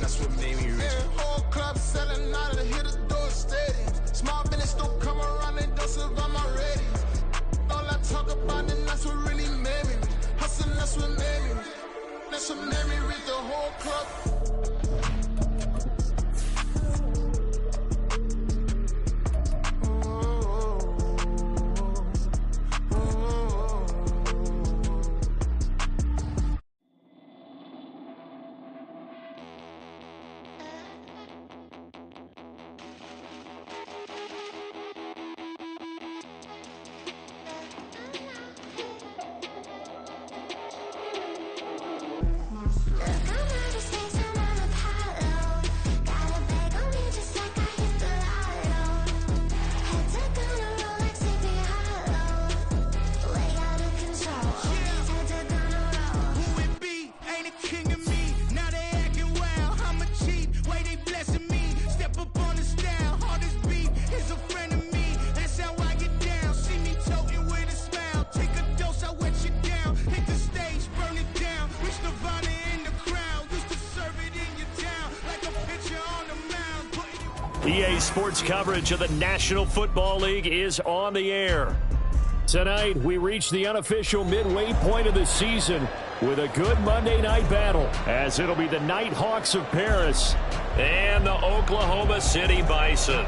that's what made me rich. Yeah, whole club selling out of hit the door stadium. Small business don't come around, they don't survive my ratings. All I talk about, and that's what really made me rich. Hustling, that's what made me rich. That's what made me rich, the whole club. EA Sports coverage of the National Football League is on the air. Tonight, we reach the unofficial midway point of the season with a good Monday night battle, as it'll be the Nighthawks of Paris and the Oklahoma City Bison.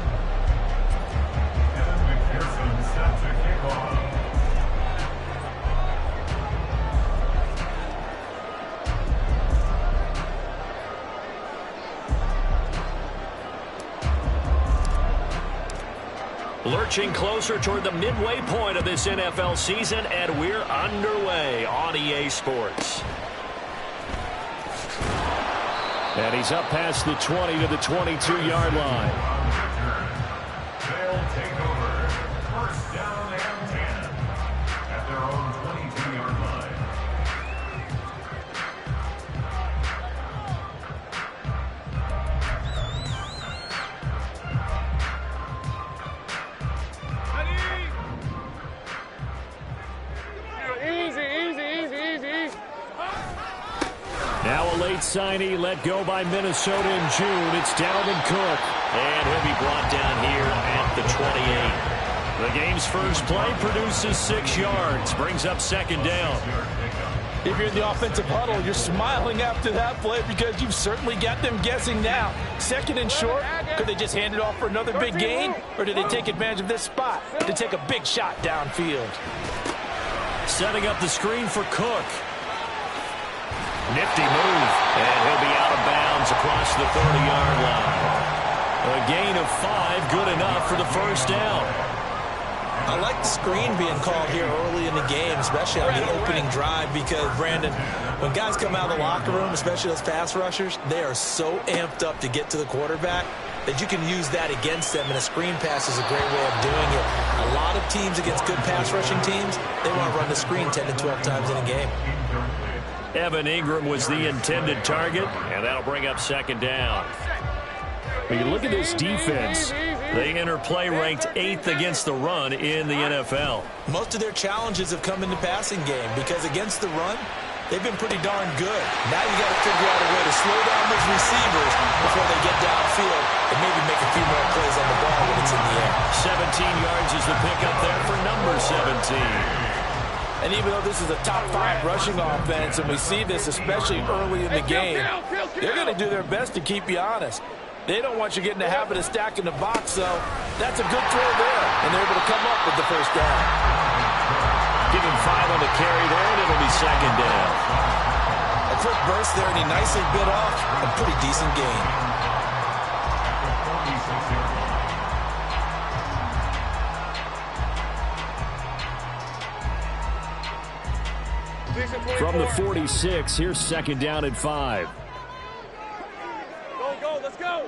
Lurching closer toward the midway point of this NFL season, and we're underway on EA Sports. And he's up past the 20 to the 22-yard line. They'll take over. First down and 10 at their own 22-yard line. Now a late signee let go by Minnesota in June. It's Dalvin Cook. And he'll be brought down here at the 28. The game's first play produces 6 yards. Brings up second down. If you're in the offensive huddle, you're smiling after that play because you've certainly got them guessing now. Second and short, could they just hand it off for another big gain? Or did they take advantage of this spot to take a big shot downfield? Setting up the screen for Cook. Nifty move, and he'll be out of bounds across the 30-yard line. A gain of 5, good enough for the first down. I like the screen being called here early in the game, especially on the opening drive, because, Brandon, when guys come out of the locker room, especially those pass rushers, they are so amped up to get to the quarterback that you can use that against them, and a screen pass is a great way of doing it. A lot of teams against good pass rushing teams, they want to run the screen 10 to 12 times in a game. Evan Ingram was the intended target, and that'll bring up second down. When you look at this defense, they enter play ranked 8th against the run in the NFL. Most of their challenges have come in the passing game because against the run, they've been pretty darn good. Now you got to figure out a way to slow down those receivers before they get downfield and maybe make a few more plays on the ball when it's in the air. 17 yards is the pickup there for number 17. And even though this is a top-5 rushing offense, and we see this especially early in the game, they're going to do their best to keep you honest. They don't want you getting the habit of stacking the box, so that's a good throw there, and they're able to come up with the first down. Give him 5 on the carry there, and it'll be second down. A quick burst there, and he nicely bit off a pretty decent gain. From the 46, here's second down and 5. Go, let's go.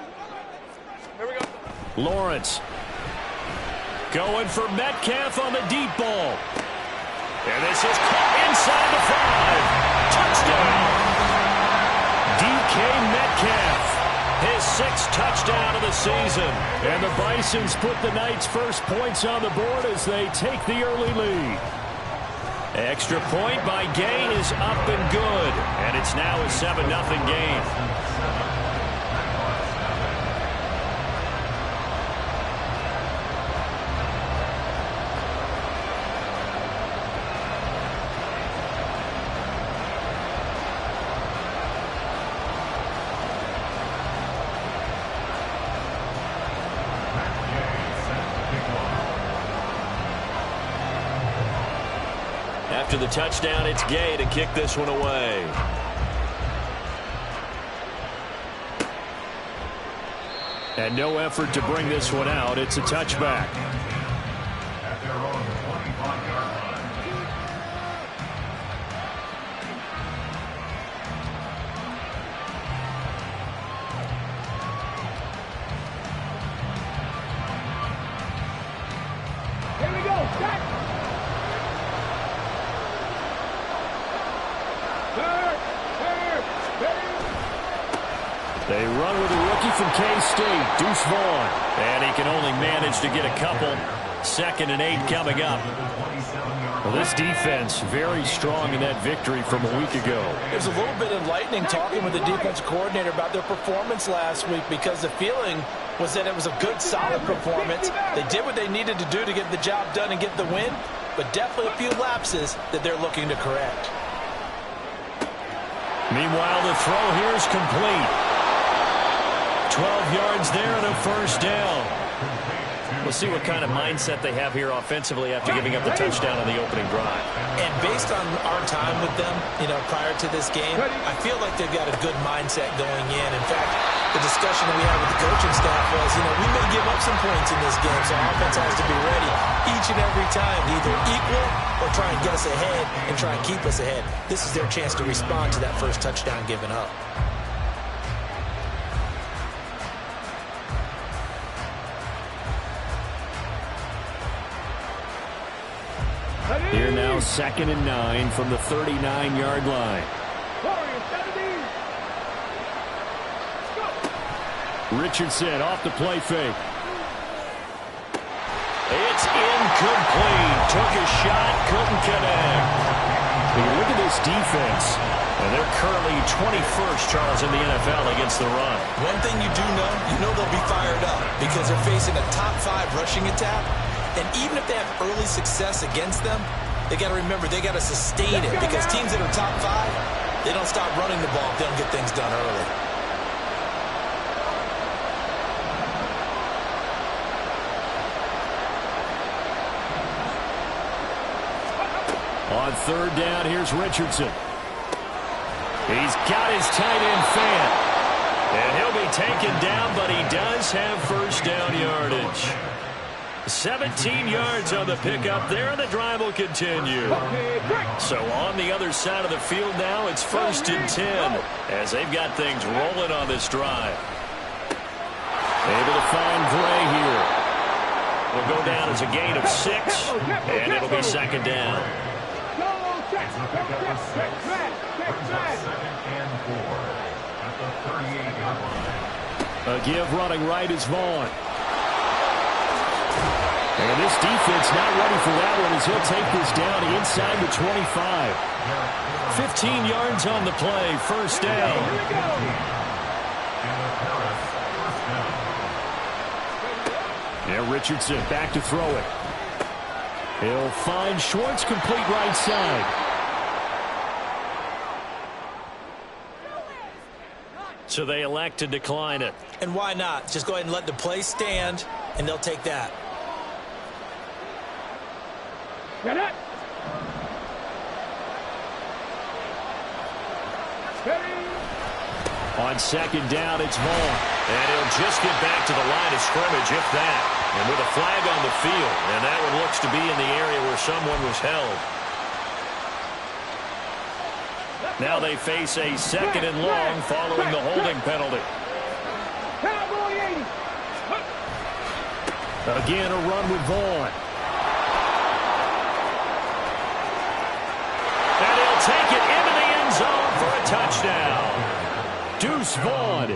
Here we go. Lawrence going for Metcalf on the deep ball. And this is caught inside the 5. Touchdown. DK Metcalf, his 6th touchdown of the season. And the Bisons put the Knights' first points on the board as they take the early lead. Extra point by Gay is up and good. And it's now a 7-0 game. after the touchdown, it's Gay to kick this one away. And no effort to bring this one out. It's a touchback. At their own 25-yard line. Here we go. Set. They run with a rookie from K-State, Deuce Vaughn. And he can only manage to get a couple. 2nd and 8 coming up. Well, this defense very strong in that victory from a week ago. It was a little bit enlightening talking with the defensive coordinator about their performance last week, because the feeling was that it was a good, solid performance. They did what they needed to do to get the job done and get the win, but definitely a few lapses that they're looking to correct. Meanwhile, the throw here is complete. 12 yards there and a first down. We'll see what kind of mindset they have here offensively after giving up the touchdown on the opening drive. And based on our time with them, prior to this game, I feel like they've got a good mindset going in. In fact, the discussion that we had with the coaching staff was, we may give up some points in this game, so our offense has to be ready each and every time to either equal or try and get us ahead and try and keep us ahead. This is their chance to respond to that first touchdown given up. Here now, 2nd and 9 from the 39-yard line. Richardson off the play fake. It's incomplete. Took a shot, couldn't connect. When you look at this defense, and they're currently 21st, Charles, in the NFL against the run. One thing you do know, they'll be fired up because they're facing a top 5 rushing attack. And even if they have early success against them, they got to remember they got to sustain it, because teams that are top 5, they don't stop running the ball if they don't get things done early. On 3rd down, here's Richardson. He's got his tight end fan. And he'll be taken down, but he does have first down yardage. 17 yards on the pickup there, and the drive will continue. So on the other side of the field now, it's 1st and 10, as they've got things rolling on this drive. Able to find Gray here. Will go down as a gain of 6, and it'll be 2nd down. It's a pickup of 6. Brings up 2nd and 4 at the 38-yard line. A give running right is Vaughn. And this defense not ready for that one, as he'll take this down inside the 25. 15 yards on the play, first down. Yeah, Richardson back to throw it. He'll find Schwartz, complete right side. So they elect to decline it. And why not? Just go ahead and let the play stand, and they'll take that. Get it. On 2nd down, it's Vaughn. And he'll just get back to the line of scrimmage, if that. And with a flag on the field. And that one looks to be in the area where someone was held. Now they face a 2nd and long following the holding penalty. Again, a run with Vaughn. And he'll take it into the end zone for a touchdown. Deuce Vaughn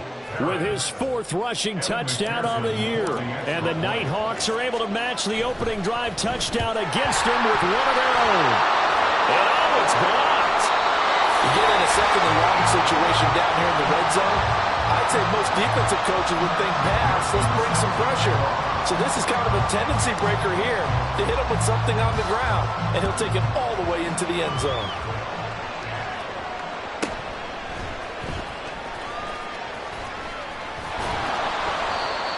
with his 4th rushing touchdown on the year. And the Nighthawks are able to match the opening drive touchdown against them with one of their own. And oh, it's blocked. You get in a 2nd and long situation down here in the red zone, I'd say most defensive coaches would think, pass, let's bring some pressure. So this is kind of a tendency breaker here to hit him with something on the ground, and he'll take it all the way into the end zone.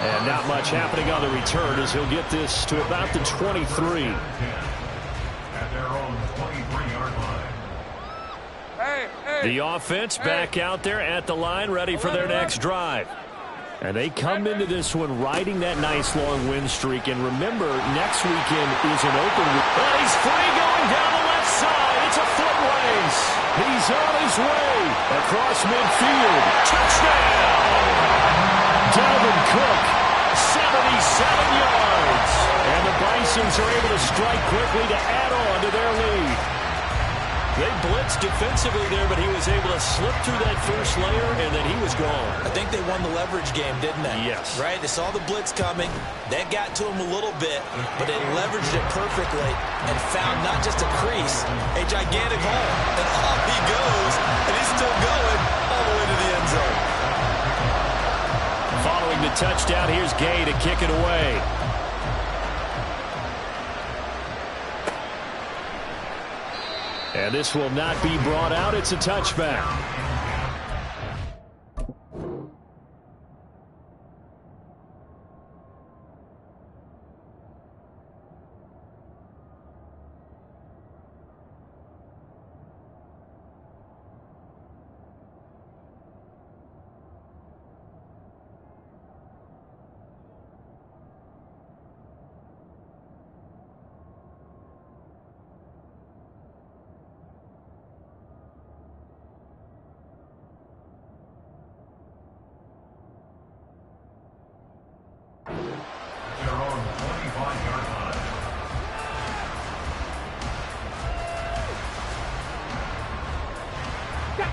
And not much happening on the return, as he'll get this to about the 23. At their own 23-yard The offense back out there at the line, ready for their next drive. And they come into this one riding that nice long win streak. And remember, next weekend is an open week. Well, he's free going down the left side. It's a foot race. He's on his way across midfield. Touchdown! Dalvin Cook, 77 yards. And the Bisons are able to strike quickly to add on to their lead. They blitzed defensively there, but he was able to slip through that first layer, and then he was gone. I think they won the leverage game, didn't they? Yes. Right? They saw the blitz coming. That got to him a little bit, but they leveraged it perfectly and found not just a crease, a gigantic hole. And off he goes, and he's still going all the way to the end zone. Following the touchdown, here's Gay to kick it away. And this will not be brought out. It's a touchback.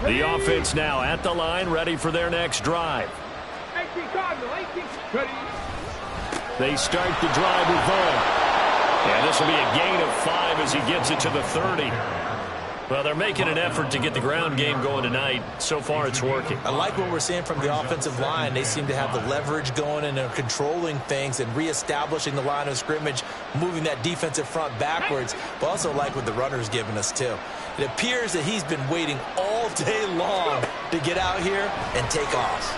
The offense now at the line, ready for their next drive. They start the drive with Vaughn. And this will be a gain of 5 as he gets it to the 30. Well, they're making an effort to get the ground game going tonight. So far, it's working. I like what we're seeing from the offensive line. They seem to have the leverage going, and they're controlling things and reestablishing the line of scrimmage, moving that defensive front backwards, but also like what the runner's giving us, too. It appears that he's been waiting all day long to get out here and take off.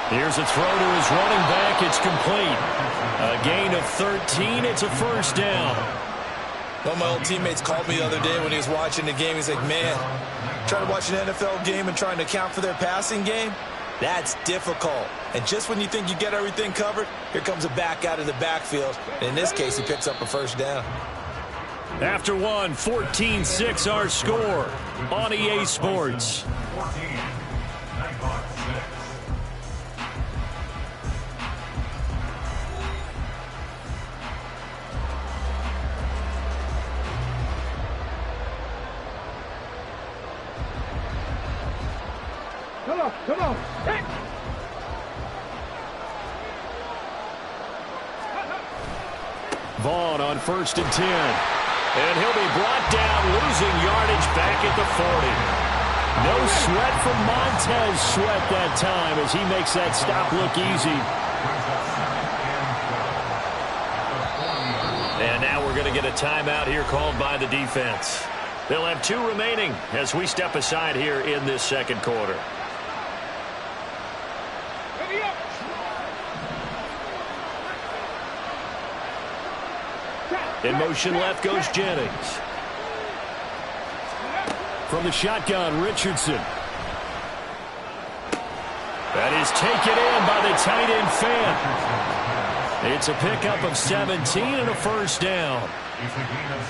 Here's a throw to his running back. It's complete. A gain of 13. It's a first down. One of my old teammates called me the other day when he was watching the game. He's like, man, trying to watch an NFL game and trying to account for their passing game, that's difficult. And just when you think you get everything covered, here comes a back out of the backfield. And in this case, he picks up a first down. After one, 14-6 our score on EA Sports. 14, Nighthawks 6. Come on. Hey. Vaughn on 1st and 10. And he'll be brought down, losing yardage back at the 40. No sweat from Montez Sweat that time as he makes that stop look easy. And now we're going to get a timeout here called by the defense. They'll have 2 remaining as we step aside here in this second quarter. In motion left goes Jennings. From the shotgun, Richardson. That is taken in by the tight end Fan. It's a pickup of 17 and a first down.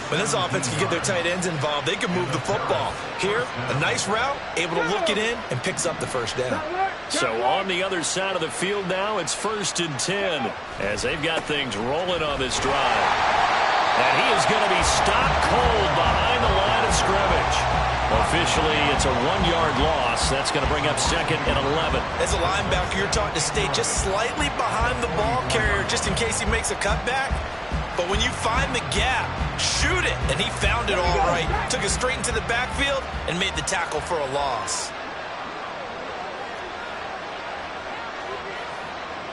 When this offense can get their tight ends involved, they can move the football. Here, a nice route, able to look it in, and picks up the first down. So on the other side of the field now, it's 1st and 10 as they've got things rolling on this drive. And he is going to be stopped cold behind the line of scrimmage. Officially, it's a 1-yard loss. That's going to bring up 2nd and 11. As a linebacker, you're taught to stay just slightly behind the ball carrier just in case he makes a cutback. But when you find the gap, shoot it. And he found it all right. Took it straight into the backfield and made the tackle for a loss.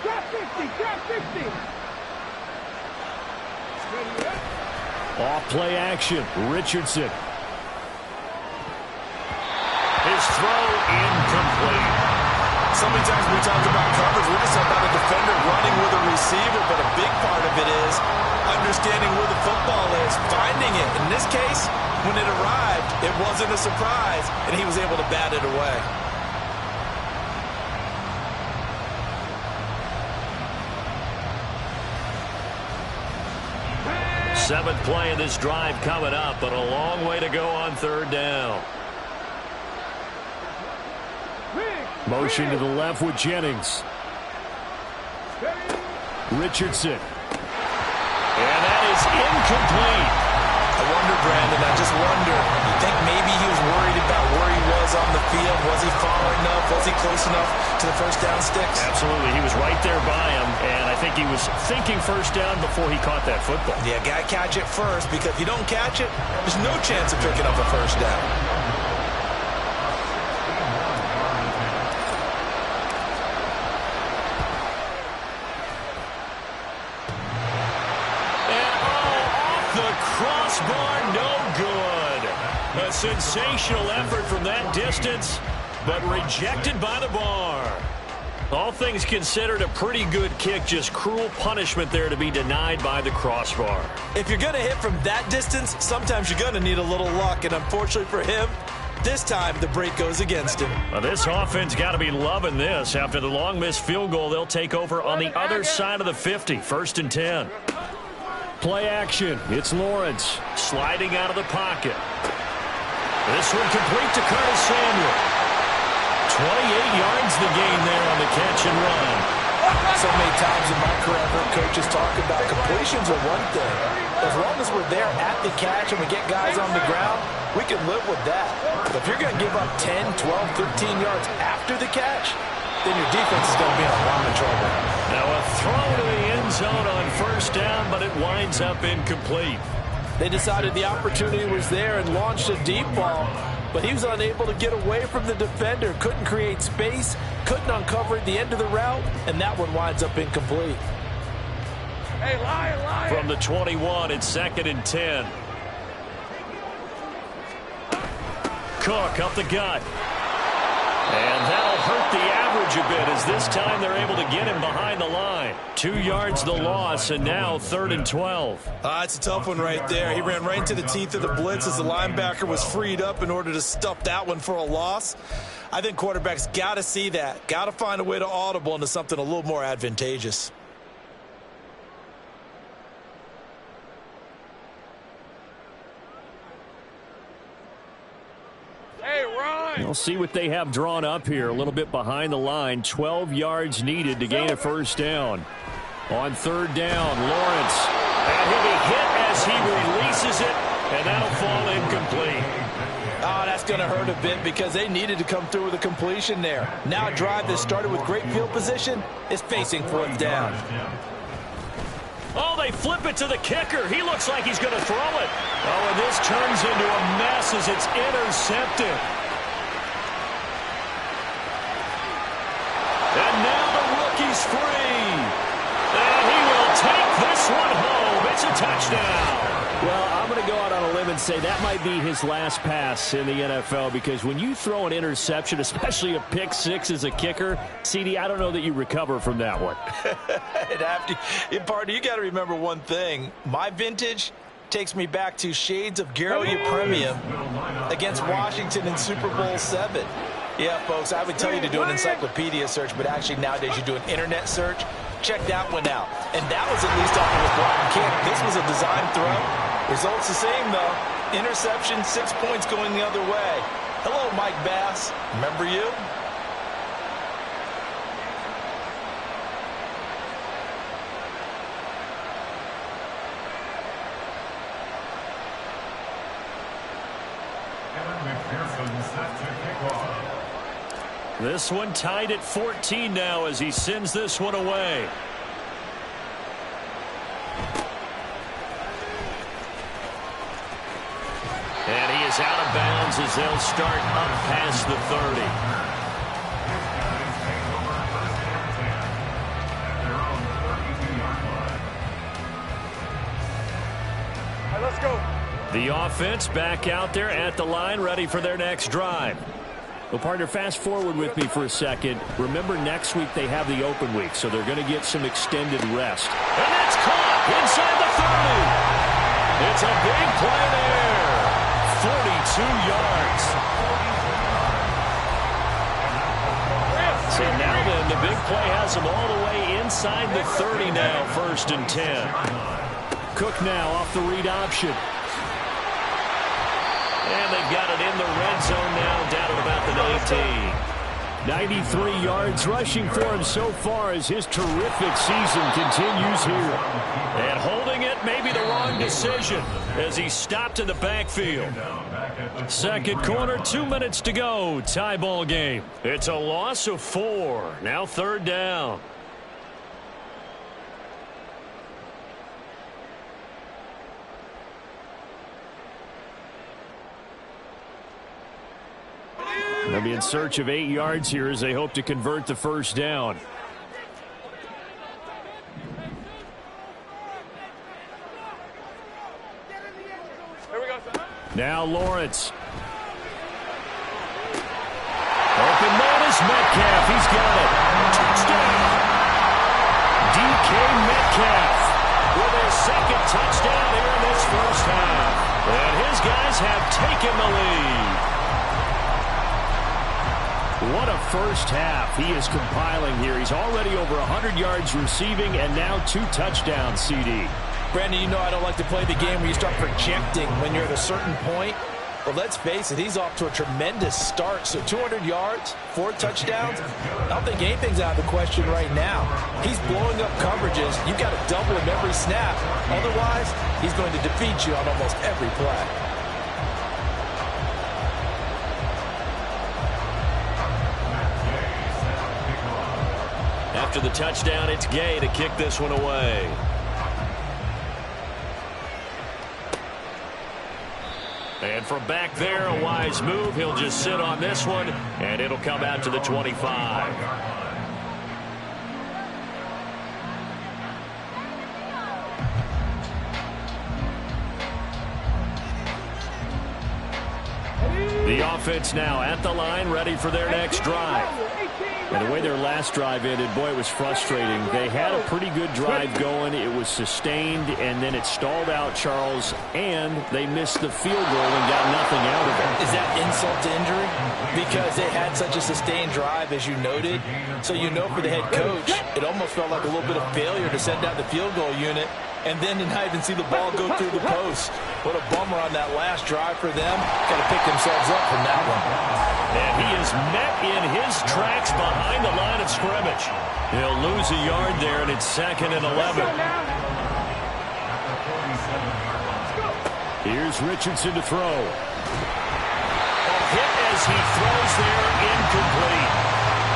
Drop 50. Off play action, Richardson. His throw incomplete. so many times we talk about coverage, we just talk about a defender running with a receiver, but a big part of it is understanding where the football is, finding it. In this case, when it arrived, it wasn't a surprise, and he was able to bat it away. Seventh play of this drive coming up, but a long way to go on third down. Motion to the left with Jennings. Richardson. And that is incomplete. I wonder, Brandon, I just wonder, you think maybe he was worried about where he was on the field? Was he far enough? Was he close enough to the first down sticks? Absolutely. He was right there by him, and I think he was thinking first down before he caught that football. Yeah, got to catch it first, because if you don't catch it, there's no chance of picking up a first down. Crossbar, no good. A sensational effort from that distance, but rejected by the bar. All things considered, a pretty good kick, just cruel punishment there to be denied by the crossbar. If you're going to hit from that distance, sometimes you're going to need a little luck, and unfortunately for him, this time the break goes against him. Well, this offense got to be loving this. After the long missed field goal, they'll take over on the other side of the 50, 1st and 10. Play action. It's Lawrence sliding out of the pocket. This one complete to Curtis Samuel. 28 yards the gain there on the catch and run. So many times in my career, I've heard coaches talk about completions are one thing. As long as we're there at the catch and we get guys on the ground, we can live with that. But if you're going to give up 10, 12, 15 yards after the catch, then your defense is going to be in a lot of trouble. Now a throw to the end zone on first down, but it winds up incomplete. They decided the opportunity was there and launched a deep ball, but he was unable to get away from the defender, couldn't create space, couldn't uncover at the end of the route, and that one winds up incomplete. Hey, lion. From the 21, it's 2nd and 10. Cook up the gut. And that'll hurt the average a bit, as this time they're able to get him behind the line. 2 yards the loss, and now 3rd and 12. It's a tough one right there. He ran right into the teeth of the blitz as the linebacker was freed up in order to stuff that one for a loss. I think quarterbacks got to see that. Got to find a way to audible into something a little more advantageous. We'll see what they have drawn up here. A little bit behind the line. 12 yards needed to gain a first down. On 3rd down, Lawrence. And he'll be hit as he releases it, and that'll fall incomplete. Oh, that's going to hurt a bit because they needed to come through with a completion there. Now a drive that started with great field position is facing 4th down. Oh, they flip it to the kicker. He looks like he's going to throw it. Oh, and this turns into a mess as it's intercepted. And now the rookie's free. And he will take this one home. It's a touchdown. Well, I'm going to go out on a limb and say that might be his last pass in the NFL, because when you throw an interception, especially a pick six as a kicker, CD, I don't know that you recover from that one. Partner, you got to remember one thing. My vintage takes me back to shades of Garo Yepremian against Washington in Super Bowl VII. Yeah, folks, I would tell you to do an encyclopedia search, but actually nowadays you do an internet search. Check that one out. And that was at least off of a block kick. This was a design throw. Results the same, though. Interception, 6 points going the other way. Hello, Mike Bass. Remember you? This one tied at 14 now as he sends this one away. And he is out of bounds as they'll start up past the 30. All right, let's go. The offense back out there at the line, ready for their next drive. Well, partner, fast forward with me for a second. Remember, next week they have the open week, so they're going to get some extended rest. And that's caught inside the 30. It's a big play there. 42 yards. So now then, the big play has them all the way inside the 30 now, 1st and 10. Cook now off the read option. And they've got it in the red zone now, down at about the 19. 93 yards rushing for him so far as his terrific season continues here. And holding it may be the wrong decision as he stopped in the backfield. Second quarter, 2 minutes to go. Tie ball game. It's a loss of 4. Now 3rd down. They'll be in search of 8 yards here as they hope to convert the 1st down. Here we go, son. Now Lawrence. Open man is Metcalf. He's got it. Touchdown. DK Metcalf with his 2nd touchdown here in this 1st half. And his guys have taken the lead. What a 1st half he is compiling here. He's already over 100 yards receiving and now 2 touchdowns, CD. Brandon, you know I don't like to play the game where you start projecting when you're at a certain point. But let's face it, he's off to a tremendous start. So 200 yards, 4 touchdowns. I don't think anything's out of the question right now. He's blowing up coverages. You've got to double him every snap. Otherwise, he's going to defeat you on almost every play. After the touchdown, it's Gay to kick this one away. And from back there, a wise move. He'll just sit on this one, and it'll come out to the 25. The offense now at the line, ready for their next drive. And the way their last drive ended, boy, it was frustrating. They had a pretty good drive going. It was sustained, and then it stalled out, Charles, and they missed the field goal and got nothing out of it. Is that insult to injury? Because they had such a sustained drive, as you noted. So you know for the head coach, it almost felt like a little bit of failure to send out the field goal unit and then to not even see the ball go through the post. What a bummer on that last drive for them. Got to pick themselves up from that one. And he is met in his tracks behind the line of scrimmage. He'll lose a yard there, and it's 2nd and 11. Here's Richardson to throw. A hit as he throws there, incomplete.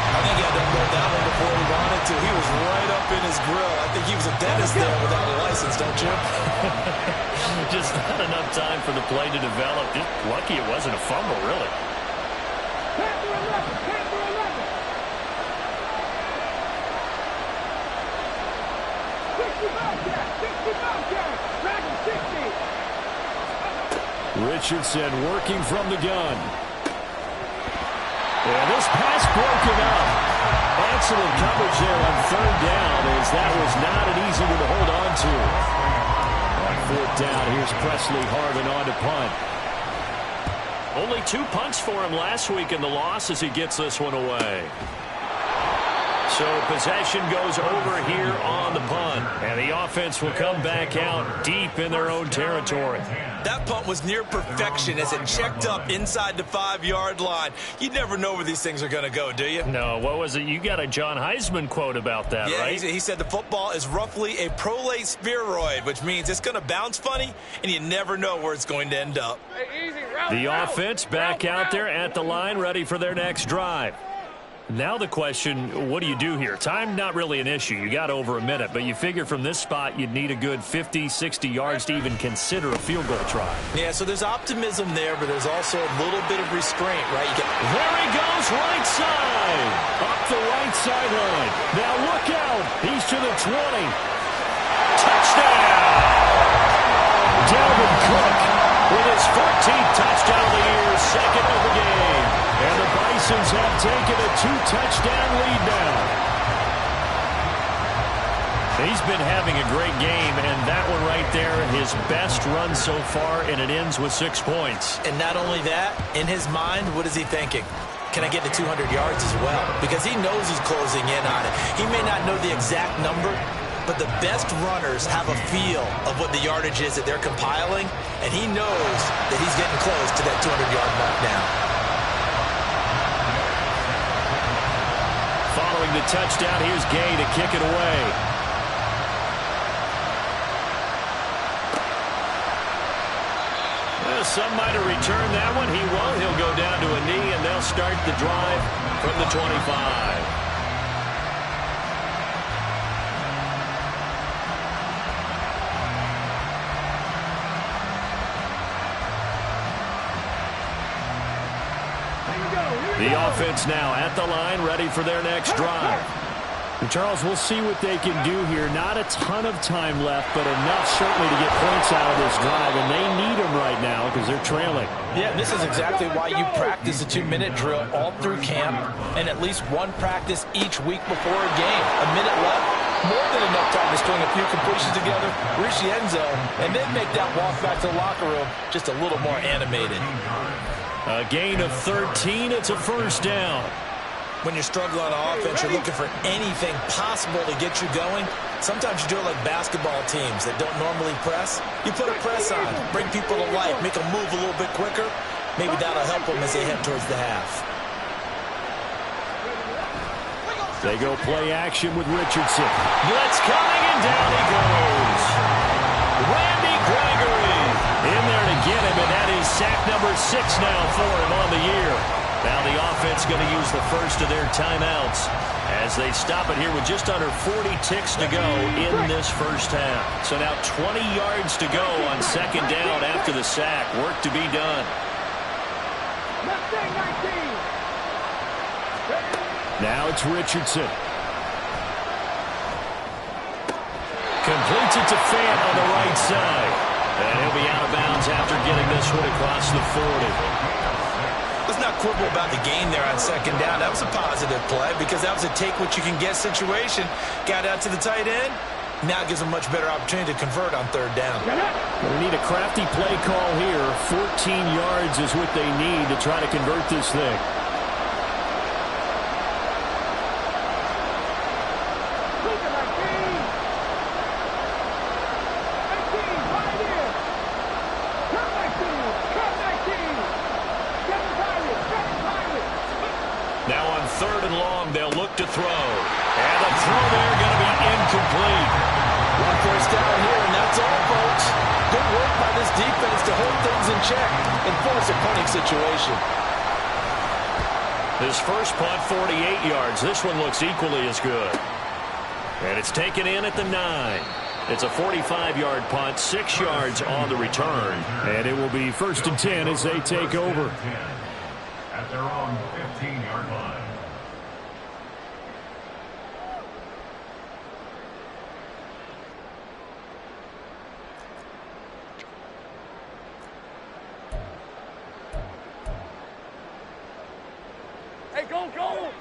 I think he had to unload that one before he wanted to. He was right up in his grill. I think he was a dentist there without a license, don't you? Just not enough time for the play to develop. Just lucky it wasn't a fumble, really. Richardson working from the gun. And this pass broken up. Excellent coverage there on 3rd down, as that was not an easy one to hold on to. On 4th down, here's Presley Harvin on to punt. Only 2 punts for him last week in the loss as he gets this one away. So possession goes over here on the punt. And the offense will come back out deep in their own territory. That punt was near perfection as it checked up inside the 5-yard line. You never know where these things are going to go, do you? No, what was it? You got a John Heisman quote about that, yeah, right? He said the football is roughly a prolate spheroid, which means it's going to bounce funny, and you never know where it's going to end up. Hey, easy. The offense back out there at the line, ready for their next drive. Now the question, what do you do here? Time, not really an issue. You got over a minute, but you figure from this spot you'd need a good 50, 60 yards to even consider a field goal try. Yeah, so there's optimism there, but there's also a little bit of restraint, right? There he goes, right side. Up the right sideline. Now look out. He's to the 20. Touchdown! Dalvin Cook with his 14th touchdown of the year, 2nd of the game. And the Bisons have taken a 2-touchdown lead now. He's been having a great game, and that one right there, his best run so far, and it ends with 6 points. And not only that, in his mind, what is he thinking? Can I get to 200 yards as well? Because he knows he's closing in on it. He may not know the exact number, but the best runners have a feel of what the yardage is that they're compiling, and he knows that he's getting close to that 200-yard mark now. Following the touchdown, here's Gay to kick it away. Some might have returned that one. He won't. He'll go down to a knee, and they'll start the drive from the 25. The offense now at the line, ready for their next drive. And Charles, we'll see what they can do here. Not a ton of time left, but enough certainly to get points out of this drive, and they need them right now because they're trailing. Yeah, this is exactly why you practice a 2-minute drill all through camp and at least one practice each week before a game. A minute left, more than enough time to string a few completions together, reach the end zone, and then make that walk back to the locker room just a little more animated. A gain of 13. It's a first down. When you're struggling on offense, you're looking for anything possible to get you going. Sometimes you do it like basketball teams that don't normally press. You put a press on, bring people to life, make them move a little bit quicker. Maybe that'll help them as they head towards the half. They go play action with Richardson. Blitz coming, and down he goes. Randy Gregory in there to get him, and that is sack number 6 now for him on the year. Now the offense going to use the first of their timeouts as they stop it here with just under 40 ticks to go in this first half. So now 20 yards to go on second down after the sack. Work to be done. Now it's Richardson. Completes it to Fant on the right side. And he'll be out of bounds after getting this one across the 40. Let's not quibble about the gain there on second down. That was a positive play because that was a take-what-you-can-get situation. Got out to the tight end. Now gives them a much better opportunity to convert on third down. We need a crafty play call here. 14 yards is what they need to try to convert this thing. To throw. And the throw there going to be incomplete. One first down here, and that's all, folks. Good work by this defense to hold things in check and force a punting situation. His first punt, 48 yards. This one looks equally as good. And it's taken in at the 9. It's a 45-yard punt, 6 yards on the return. And it will be 1st and 10 as they take over. At their own 15-yard line.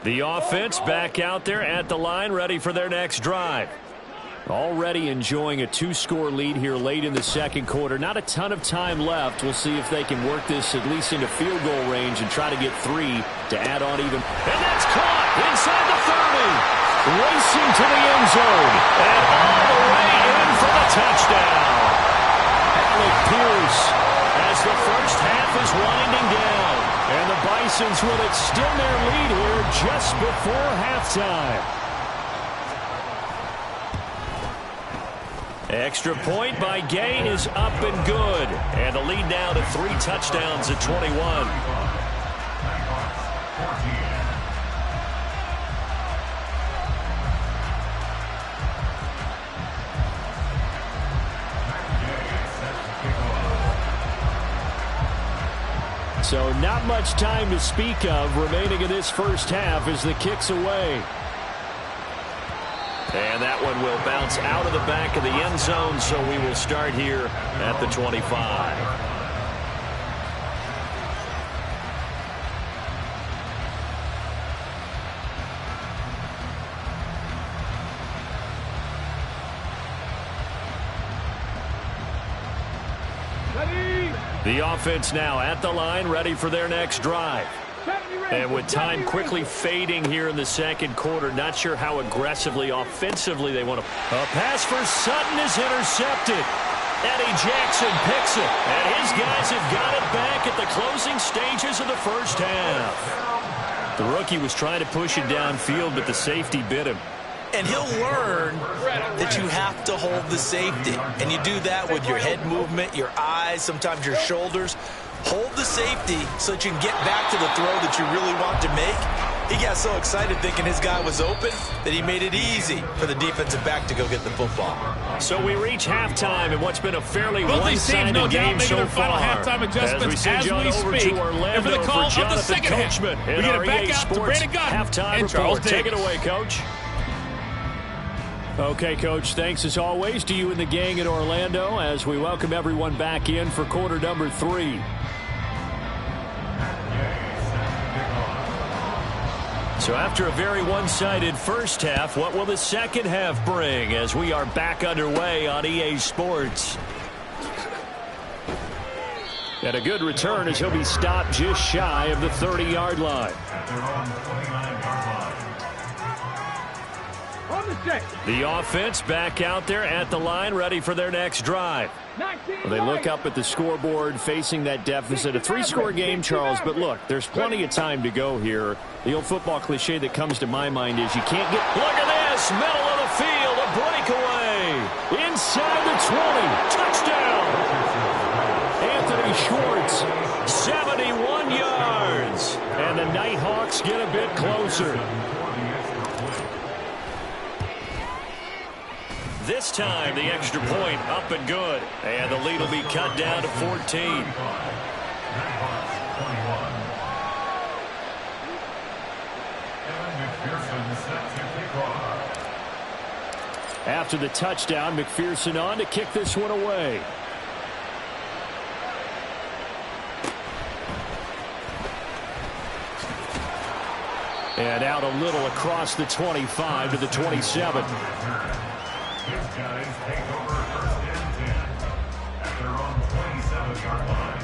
The offense back out there at the line, ready for their next drive. Already enjoying a 2-score lead here late in the second quarter. Not a ton of time left. We'll see if they can work this at least into field goal range and try to get 3 to add on even. And that's caught inside the 30. Racing to the end zone. And all the way in for the touchdown. Alec Pierce as the first half is winding down. And the Bisons will extend their lead here just before halftime. Extra point by Gay is up and good. And the lead now to 3 touchdowns at 21. So not much time to speak of remaining in this first half as the kick's away. And that one will bounce out of the back of the end zone, so we will start here at the 25. The offense now at the line, ready for their next drive. And with time quickly fading here in the second quarter, not sure how aggressively, offensively they want to. A pass for Sutton is intercepted. Eddie Jackson picks it, and his guys have got it back at the closing stages of the first half. The rookie was trying to push it downfield, but the safety bit him. And he'll learn that you have to hold the safety. And you do that with your head movement, your eyes, sometimes your shoulders. Hold the safety so that you can get back to the throw that you really want to make. He got so excited thinking his guy was open that he made it easy for the defensive back to go get the football. So we reach halftime in what's been a fairly one-sided game so far. As we send you over to Orlando for Jonathan Coachman in our EA Sports halftime report. Take it away, Coach. Okay, Coach, thanks as always to you and the gang in Orlando as we welcome everyone back in for quarter number 3. So after a very one-sided first half, what will the second half bring as we are back underway on EA Sports? And a good return as he'll be stopped just shy of the 30-yard line. The offense back out there at the line, ready for their next drive. Well, they look up at the scoreboard facing that deficit. A 3-score game, Charles, but look, there's plenty of time to go here. The old football cliche that comes to my mind is you can't get... Look at this, middle of the field, a breakaway. Inside the 20, touchdown. Anthony Schwartz, 71 yards. And the Nighthawks get a bit closer. This time, the extra point up and good. And the lead will be cut down to 14. After the touchdown, McPherson on to kick this one away. And out a little across the 25 to the 27. His guys take over first and 10 at their own 27-yard line.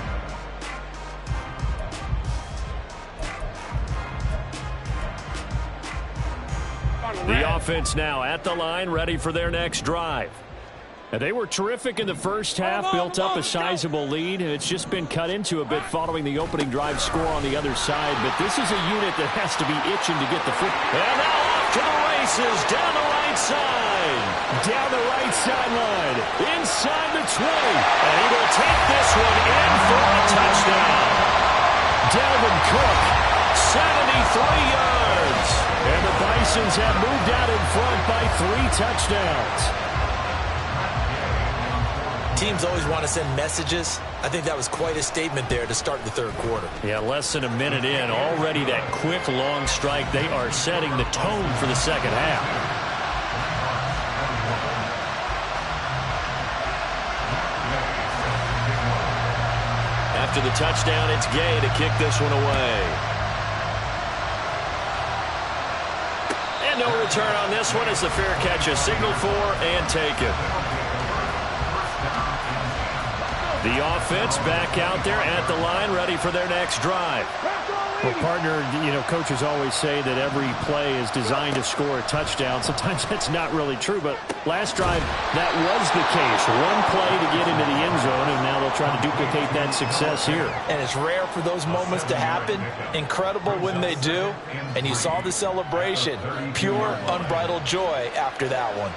The offense now at the line, ready for their next drive. And they were terrific in the first half, built up a sizable lead, and it's just been cut into a bit following the opening drive score on the other side. But this is a unit that has to be itching to get the foot. And now off to the races, down the right side. Down the right sideline, inside the 20. And he will take this one in for a touchdown. Dalvin Cook, 73 yards. And the Bisons have moved out in front by 3 touchdowns. Teams always want to send messages. I think that was quite a statement there to start the third quarter. Yeah, less than a minute in. Already that quick, long strike. They are setting the tone for the second half. After the touchdown, it's Gay to kick this one away. And no return on this one as the fair catch is signaled for and taken. The offense back out there at the line, ready for their next drive. Well, partner, you know, coaches always say that every play is designed to score a touchdown. Sometimes that's not really true, but last drive, that was the case. One play to get into the end zone, and now they'll try to duplicate that success here. And it's rare for those moments to happen. Incredible when they do. And you saw the celebration. Pure, unbridled joy after that one.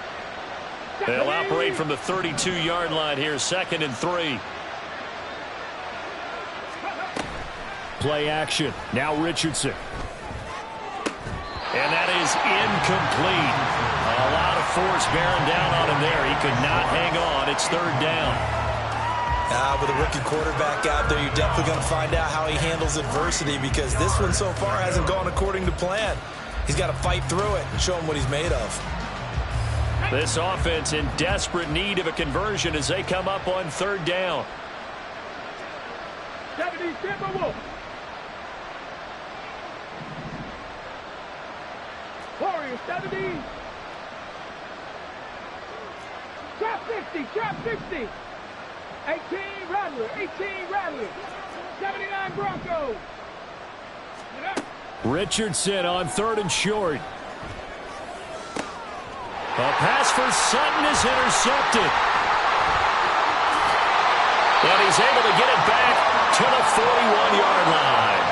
They'll operate from the 32-yard line here, 2nd and 3. Play action. Now Richardson. And that is incomplete. A lot of force bearing down on him there. He could not hang on. It's 3rd down. With a rookie quarterback out there, you're definitely going to find out how he handles adversity because this one so far hasn't gone according to plan. He's got to fight through it and show him what he's made of. This offense in desperate need of a conversion as they come up on 3rd down. Warriors 70. Trap 50, trap 50. 18 Rattler. 18 Rattler. 79 Broncos. Richardson on 3rd and short. A pass for Sutton is intercepted. And he's able to get it back to the 41-yard line.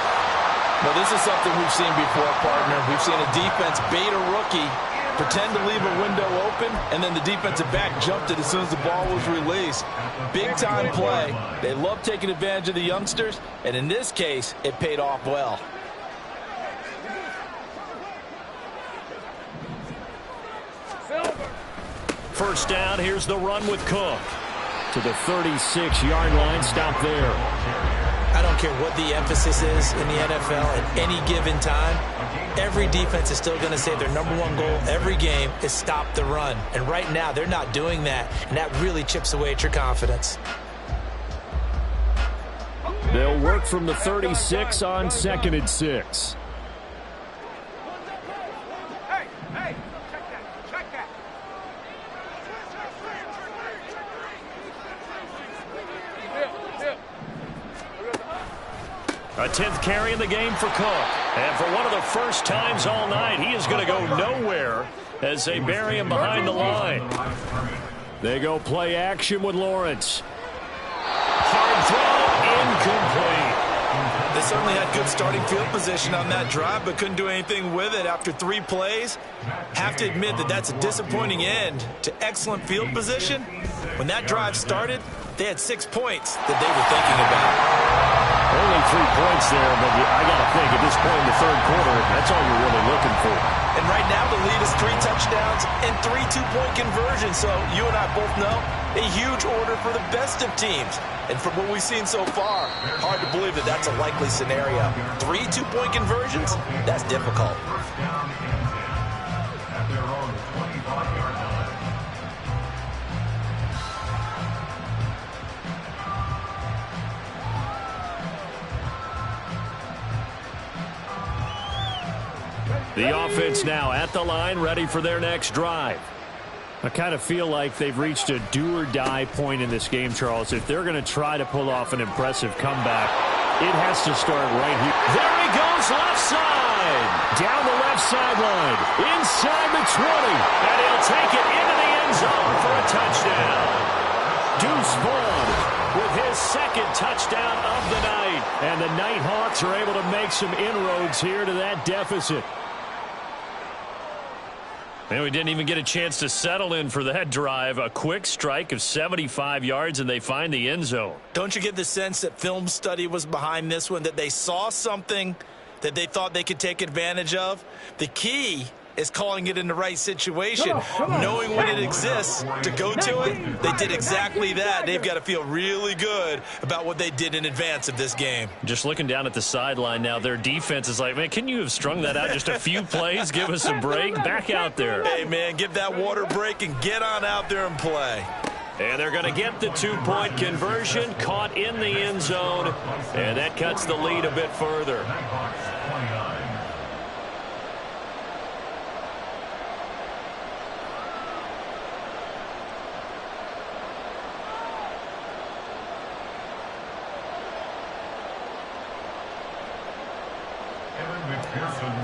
Well, this is something we've seen before, partner. We've seen a defense bait a rookie, pretend to leave a window open, and then the defensive back jumped it as soon as the ball was released. Big-time play. They love taking advantage of the youngsters, and in this case, it paid off well. First down, here's the run with Cook. To the 36-yard line, stop there. I don't care what the emphasis is in the NFL at any given time. Every defense is still going to say their #1 goal every game is stop the run. And right now, they're not doing that, and that really chips away at your confidence. They'll work from the 36 on 2nd and 6. A 10th carry in the game for Cook. And for one of the first times all night, he is going to go nowhere as they bury him behind the line. They go play action with Lawrence. Hard throw, incomplete. They certainly had good starting field position on that drive, but couldn't do anything with it after 3 plays. Have to admit that that's a disappointing end to excellent field position. When that drive started, they had 6 points that they were thinking about. Only 3 points there, but I got to think at this point in the 3rd quarter, that's all you're really looking for. And right now the lead is 3 touchdowns and 3 two-point conversions. So you and I both know a huge order for the best of teams. And from what we've seen so far, hard to believe that that's a likely scenario. 3 two-point conversions? That's difficult. First down and 10 at their own 25-yard line. The offense now at the line, ready for their next drive. I kind of feel like they've reached a do-or-die point in this game, Charles. If they're going to try to pull off an impressive comeback, it has to start right here. There he goes, left side. Down the left sideline, inside the 20. And he'll take it into the end zone for a touchdown. Deuce Vaughn with his 2nd touchdown of the night. And the Nighthawks are able to make some inroads here to that deficit. And we didn't even get a chance to settle in for that drive. A quick strike of 75 yards, and they find the end zone. Don't you get the sense that film study was behind this one, that they saw something that they thought they could take advantage of? The key is calling it in the right situation, knowing when it exists to go to it. They did exactly that. They've got to feel really good about what they did in advance of this game. Just looking down at the sideline now, their defense is like, man, can you have strung that out just a few plays? Give us a break. Back out there. Hey, man, give that water break and get on out there and play. And they're going to get the 2-point conversion, caught in the end zone, and that cuts the lead a bit further.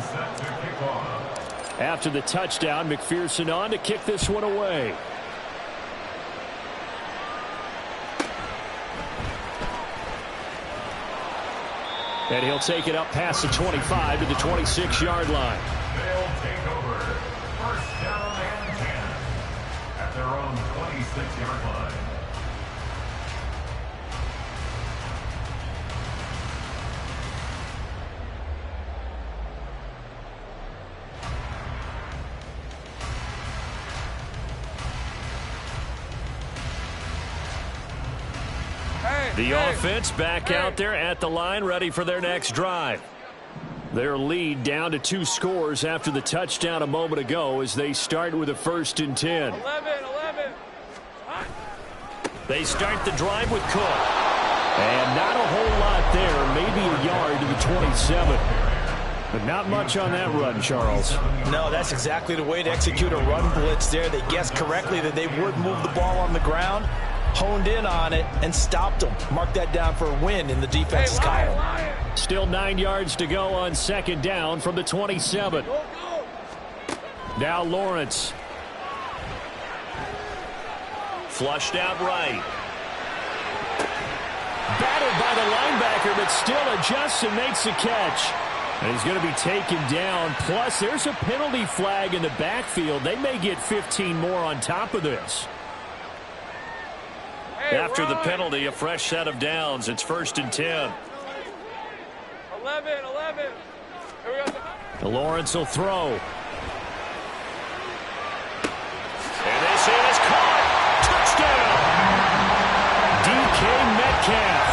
Set to kick off. After the touchdown, McPherson on to kick this one away. And he'll take it up past the 25 to the 26-yard line. They'll take over. First down and 10 at their own 26-yard line. The offense back out there at the line, ready for their next drive. Their lead down to 2 scores after the touchdown a moment ago as they start with a 1st and 10. 11. They start the drive with Cook. And not a whole lot there, maybe a yard to the 27. But not much on that run, Charles. No, that's exactly the way to execute a run blitz there. They guessed correctly that they would move the ball on the ground. honed in on it and stopped them. Mark that down for a win in the defense's column. Still 9 yards to go on second down from the 27. Now Lawrence. Flushed out right. Battled by the linebacker, but still adjusts and makes the catch. And he's going to be taken down. Plus, there's a penalty flag in the backfield. They may get 15 more on top of this. After the penalty, a fresh set of downs. It's 1st and 10. 11. Lawrence will throw. And this is caught. Touchdown. DK Metcalf.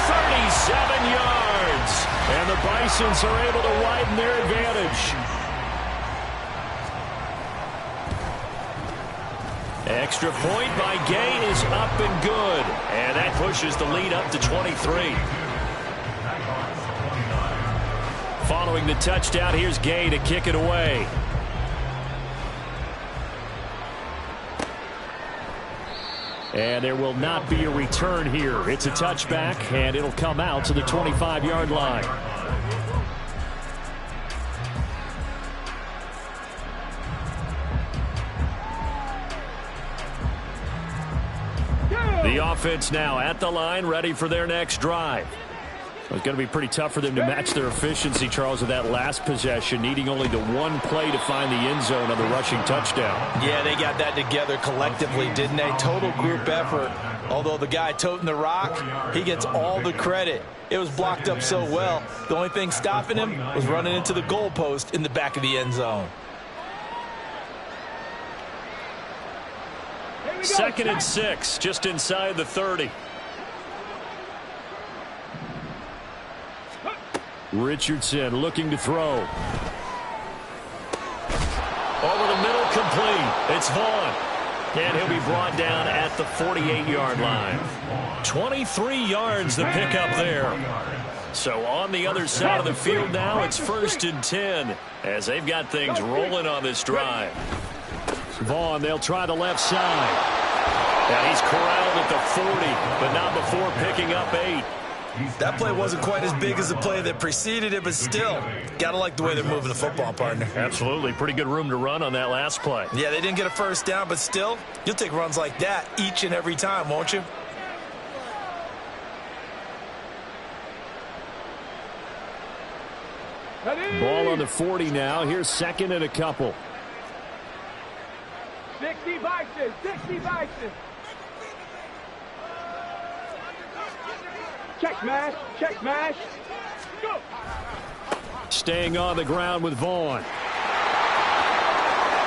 37 yards. And the Bisons are able to widen their advantage. Extra point by Gay is up and good. And that pushes the lead up to 23. Following the touchdown, here's Gay to kick it away. And there will not be a return here. It's a touchback, and it'll come out to the 25-yard line. The offense now at the line, ready for their next drive. It's going to be pretty tough for them to match their efficiency, Charles, of that last possession, needing only the one play to find the end zone on the rushing touchdown. Yeah, they got that together collectively, didn't they? Total group effort. Although the guy toting the rock, he gets all the credit. It was blocked up so well. The only thing stopping him was running into the goalpost in the back of the end zone. 2nd and 6, just inside the 30. Richardson looking to throw. Over the middle, complete. It's Vaughn. And he'll be brought down at the 48-yard line. 23 yards the pickup there. So on the other side of the field now, it's 1st and 10 as they've got things rolling on this drive. Vaughn, they'll try the left side. And he's corralled at the 40, but not before picking up 8. That play wasn't quite as big as the play that preceded it, but still, gotta like the way they're moving the football, partner. Absolutely. Pretty good room to run on that last play. Yeah, they didn't get a first down, but still, you'll take runs like that each and every time, won't you? Ball on the 40 now. Here's 2nd and a couple. 60 Bison. Check smash. Go. Staying on the ground with Vaughn.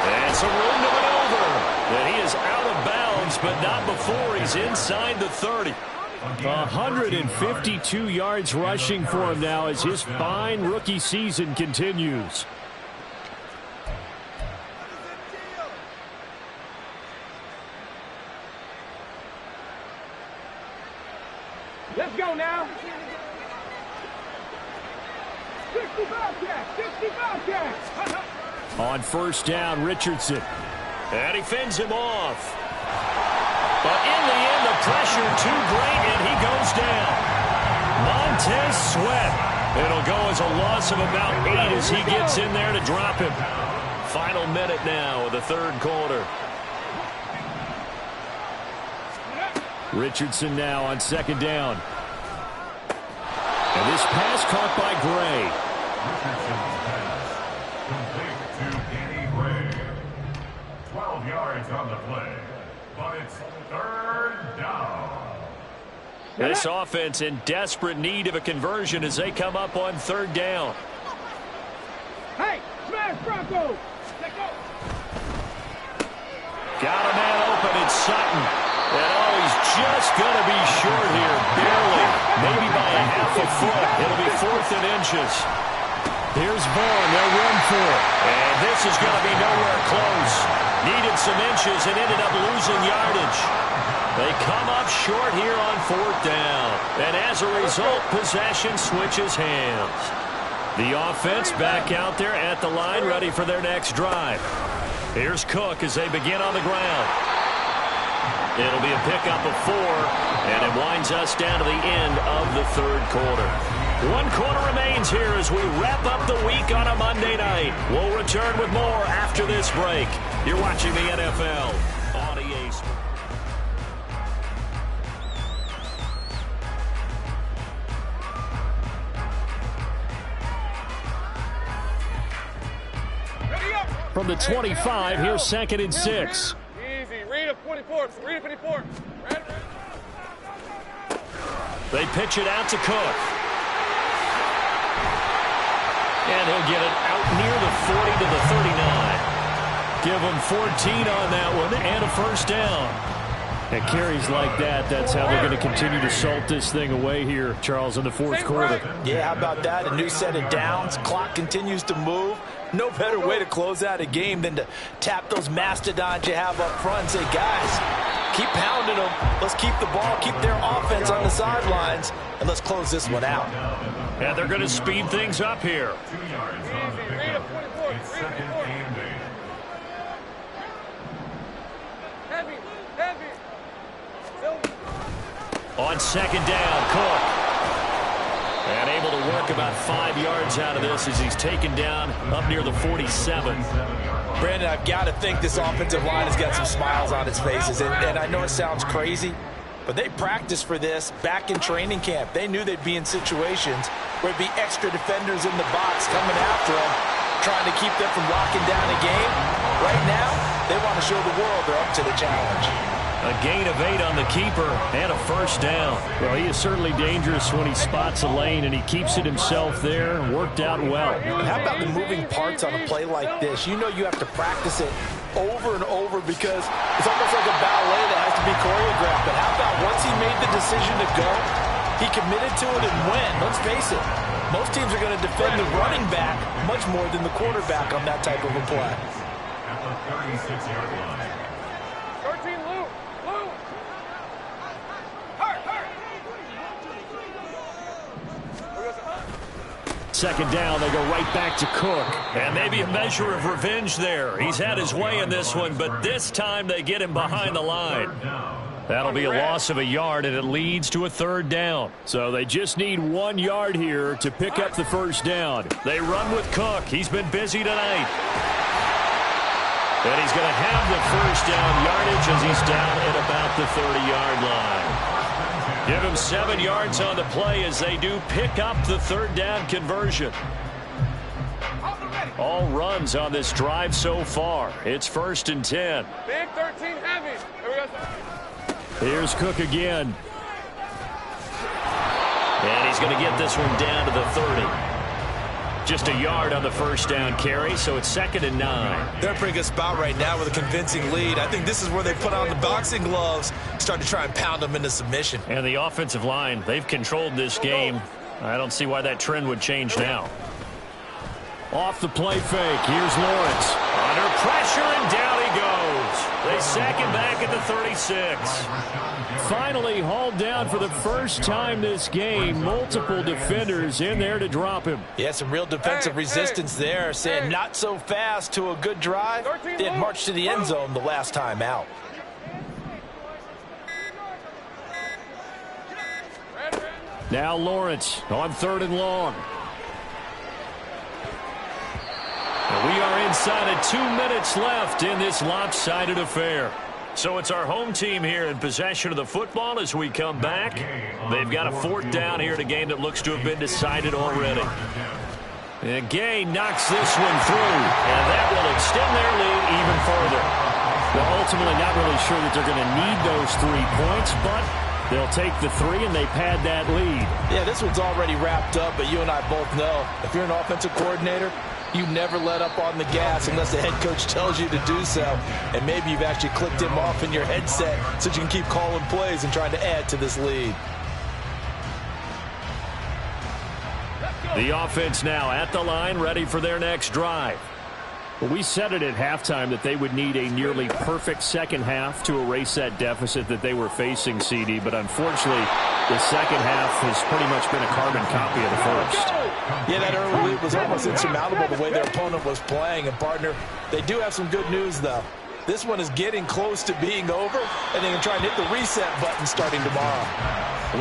And some room to maneuver. And he is out of bounds, but not before he's inside the 30. 152 yards rushing for him now as his fine rookie season continues. Let's go now. 60 Bobcats. On 1st down, Richardson. And he fends him off. But in the end, the pressure too great, and he goes down. Montez Sweat. It'll go as a loss of about 8 as he gets in there to drop him. Final minute now of the 3rd quarter. Richardson now on 2nd down. And this pass caught by Gray. Richardson's pass complete to Danny Gray. 12 yards on the play, but it's 3rd down. This offense in desperate need of a conversion as they come up on 3rd down. Hey, smash Bronco. Let's go. Got a man open, it's Sutton. And he's just going to be short here, barely, maybe by a half a foot. It'll be 4th and inches. Here's Vaughn, they'll run for it. And this is going to be nowhere close. Needed some inches and ended up losing yardage. They come up short here on 4th down. And as a result, possession switches hands. The offense back out there at the line, ready for their next drive. Here's Cook as they begin on the ground. It'll be a pickup of 4, and it winds us down to the end of the third quarter. 1 quarter remains here as we wrap up the week on a Monday night. We'll return with more after this break. You're watching the NFL on EA Sports. From the 25, here's 2nd and 6. Easy. Read a 44. Read a 54. They pitch it out to Cook. And he'll get it out near the 40 to the 39. Give him 14 on that one and a first down. And carries like that, that's how they're going to continue to salt this thing away here, Charles, in the fourth quarter. Yeah, how about that? A new set of downs. Clock continues to move. No better way to close out a game than to tap those mastodons you have up front and say, guys, keep pounding them. Let's keep the ball, keep their offense on the sidelines, and let's close this one out. And they're going to speed things up here. 2 yards on the pickup. It's 2nd and 8. Heavy. On 2nd down, Cook. And able to work about 5 yards out of this as he's taken down up near the 47. Brandon, I've got to think this offensive line has got some smiles on its faces. And I know it sounds crazy, but they practiced for this back in training camp. They knew they'd be in situations where it'd be extra defenders in the box coming after them, trying to keep them from locking down a game. Right now, they want to show the world they're up to the challenge. A gain of 8 on the keeper and a first down. Well, he is certainly dangerous when he spots a lane, and he keeps it himself there. Worked out well. And how about the moving parts on a play like this? You know you have to practice it over and over because it's almost like a ballet that has to be choreographed. But how about once he made the decision to go, he committed to it and went. Let's face it, most teams are going to defend the running back much more than the quarterback on that type of a play. At the 36-yard line. 13, Lou. Second down, they go right back to Cook. And maybe a measure of revenge there. He's had his way in this one, but this time they get him behind the line. That'll be a loss of a yard, and it leads to a 3rd down. So they just need 1 yard here to pick up the first down. They run with Cook. He's been busy tonight. And he's going to have the first down yardage as he's down at about the 30-yard line. Give him 7 yards on the play as they do pick up the 3rd down conversion. All runs on this drive so far. It's 1st and 10. Big 13, heavy. Here we go. Here's Cook again. And he's going to get this one down to the 30. Just a yard on the first down carry, so it's 2nd and 9. They're in a pretty good spot right now with a convincing lead. I think this is where they put on the boxing gloves, start to try and pound them into submission. And the offensive line, they've controlled this game. I don't see why that trend would change now. Off the play fake, here's Lawrence. Under pressure, and down he goes. They sack him back at the 36. Finally hauled down for the first time this game. Multiple defenders in there to drop him. Yeah, some real defensive resistance there, saying not so fast to a good drive. They had marched to the end zone the last time out. Now Lawrence on 3rd and long. We are inside of 2 minutes left in this lopsided affair. So it's our home team here in possession of the football as we come back. They've got a 4th down here in a game that looks to have been decided already. And Gay knocks this one through, and that will extend their lead even further. Well, ultimately not really sure that they're going to need those 3 points, but they'll take the 3 and they pad that lead. Yeah, this one's already wrapped up, but you and I both know if you're an offensive coordinator, you never let up on the gas unless the head coach tells you to do so. And maybe you've actually clicked him off in your headset so you can keep calling plays and trying to add to this lead. The offense now at the line, ready for their next drive. Well, we said it at halftime that they would need a nearly perfect second half to erase that deficit that they were facing, CD. But unfortunately, the second half has pretty much been a carbon copy of the first. Yeah, that early lead was almost insurmountable the way their opponent was playing. And, partner, they do have some good news, though. This one is getting close to being over, and they can try and hit the reset button starting tomorrow.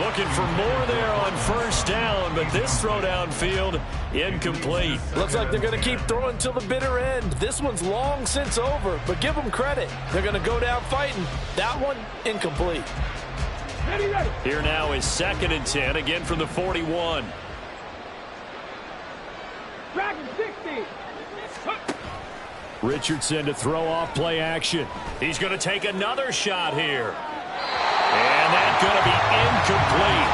Looking for more there on first down, but this throw downfield incomplete. Looks like they're going to keep throwing till the bitter end. This one's long since over, but give them credit. They're going to go down fighting. That one, incomplete. Ready, ready. Here now is 2nd and 10, again from the 41. Dragon 60. Richardson to throw off play action. He's going to take another shot here. And that's going to be incomplete.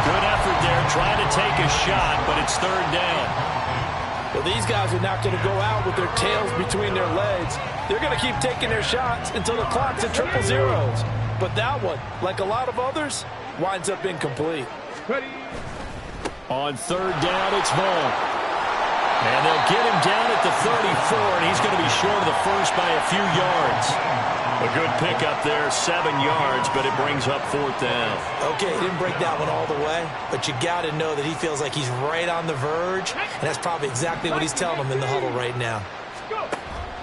Good effort there trying to take a shot, but it's 3rd down. Well, these guys are not going to go out with their tails between their legs. They're going to keep taking their shots until the clock's at 000. But that one, like a lot of others, winds up incomplete. Ready. On 3rd down, it's Vaughn. And they'll get him down at the 34, and he's going to be short of the first by a few yards. A good pickup there, 7 yards, but it brings up 4th down. Okay, he didn't break that one all the way, but you got to know that he feels like he's right on the verge, and that's probably exactly what he's telling them in the huddle right now.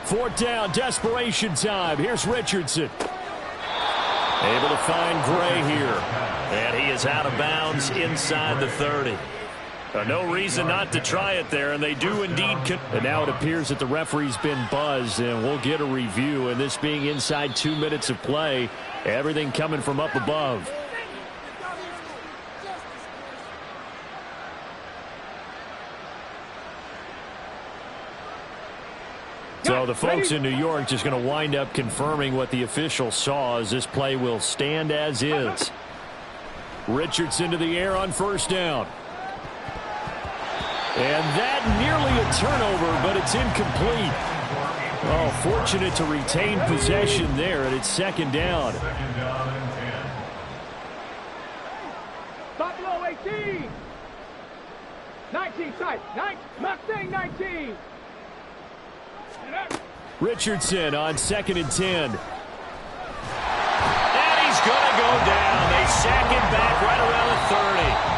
4th down, desperation time. Here's Richardson. Able to find Gray here. And he is out of bounds inside the 30. No reason not to try it there, and they do indeed. And now it appears that the referee's been buzzed, and we'll get a review. And this being inside 2 minutes of play, everything coming from up above. So the folks in New York just going to wind up confirming what the official saw, as this play will stand as is. Richardson to the air on 1st down. And that nearly a turnover, but it's incomplete. Oh, fortunate to retain possession there, and it's 2nd down. Stop below 18. 19 tight. Mustang 19. Richardson on 2nd and 10. And he's going to go down. They sack him back right around the 30.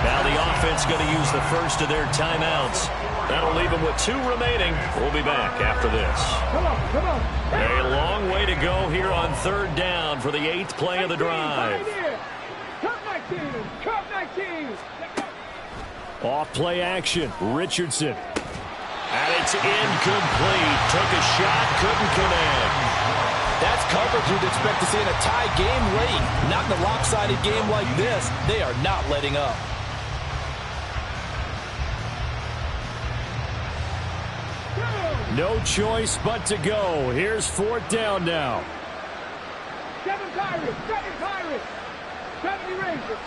Now the offense going to use the first of their timeouts. That'll leave them with 2 remaining. We'll be back after this. Come on. A long way to go here on 3rd down for the 8th play of the drive. Cut 19. Off play action. Richardson. And it's incomplete. Took a shot, couldn't connect. That's coverage you'd expect to see in a tie game late. Not in a lopsided game like this. They are not letting up. No choice but to go. Here's 4th down now. 7 Pirates. 70 Rangers.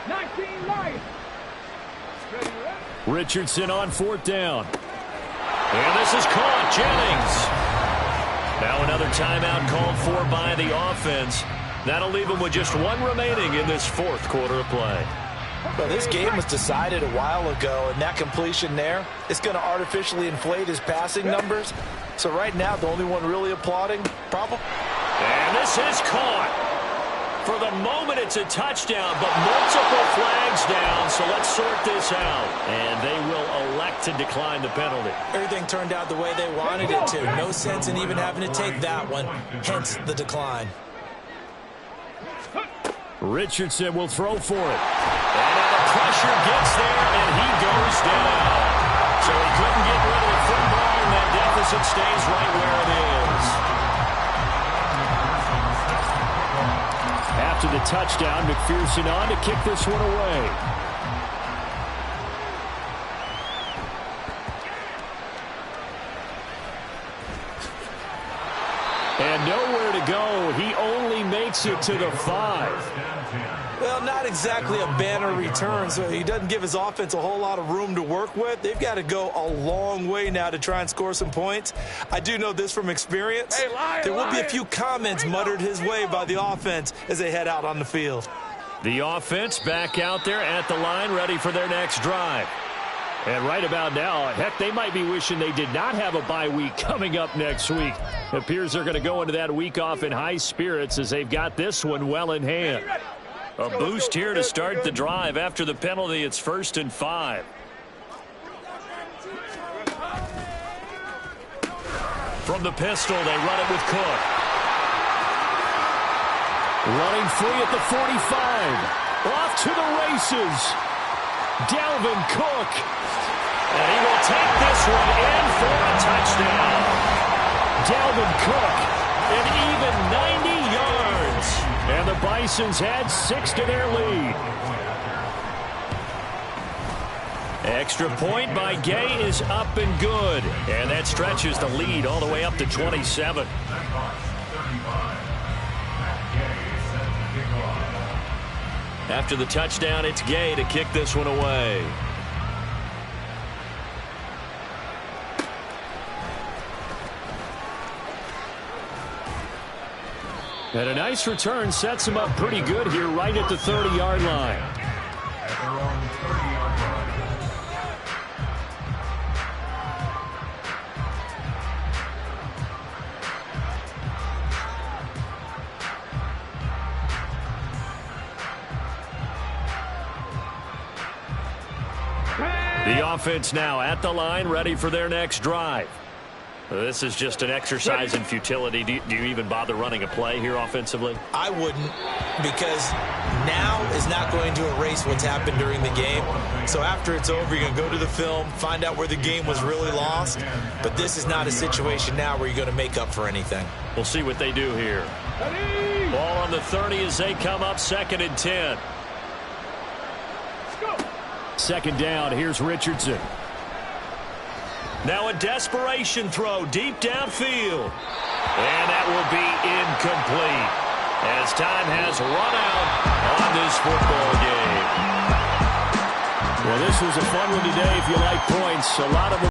19 Lions. Richardson on 4th down. And this is caught. Jennings. Now another timeout called for by the offense. That'll leave them with just 1 remaining in this 4th quarter of play. Well, this game was decided a while ago, and that completion there is going to artificially inflate his passing numbers. So right now, the only one really applauding, probably. And this is caught. For the moment, it's a touchdown, but multiple flags down, so let's sort this out. And they will elect to decline the penalty. Everything turned out the way they wanted it to. No sense in even having to take that one, hence the decline. Richardson will throw for it. And now the pressure gets there, and he goes down. So he couldn't get rid of the football, and that deficit stays right where it is. After the touchdown, McPherson on to kick this one away. And nowhere to go. He only makes it to the 5. Well, not exactly a banner return, so he doesn't give his offense a whole lot of room to work with. They've got to go a long way now to try and score some points. I do know this from experience. There will be a few comments muttered his way by the offense as they head out on the field. The offense back out there at the line, ready for their next drive. And right about now, heck, they might be wishing they did not have a bye week coming up next week. It appears they're going to go into that week off in high spirits as they've got this one well in hand. A boost here to start the drive. After the penalty, it's 1st and 5. From the pistol, they run it with Cook. Running free at the 45. Off to the races. Dalvin Cook. And he will take this one in for a touchdown. Dalvin Cook, an even 90 yards. And the Bisons add 6 to their lead. Extra point by Gay is up and good. And that stretches the lead all the way up to 27. After the touchdown, it's Gay to kick this one away. And a nice return sets him up pretty good here right at the 30-yard line. The offense now at the line, ready for their next drive. This is just an exercise in futility. Do you even bother running a play here offensively? I wouldn't, because now is not going to erase what's happened during the game. So after it's over, you're going to go to the film, find out where the game was really lost. But this is not a situation now where you're going to make up for anything. We'll see what they do here. Ball on the 30 as they come up 2nd and 10. Second down, here's Richardson. Now a desperation throw deep downfield. And that will be incomplete as time has run out on this football game. Well, this was a fun one today if you like points. A lot of them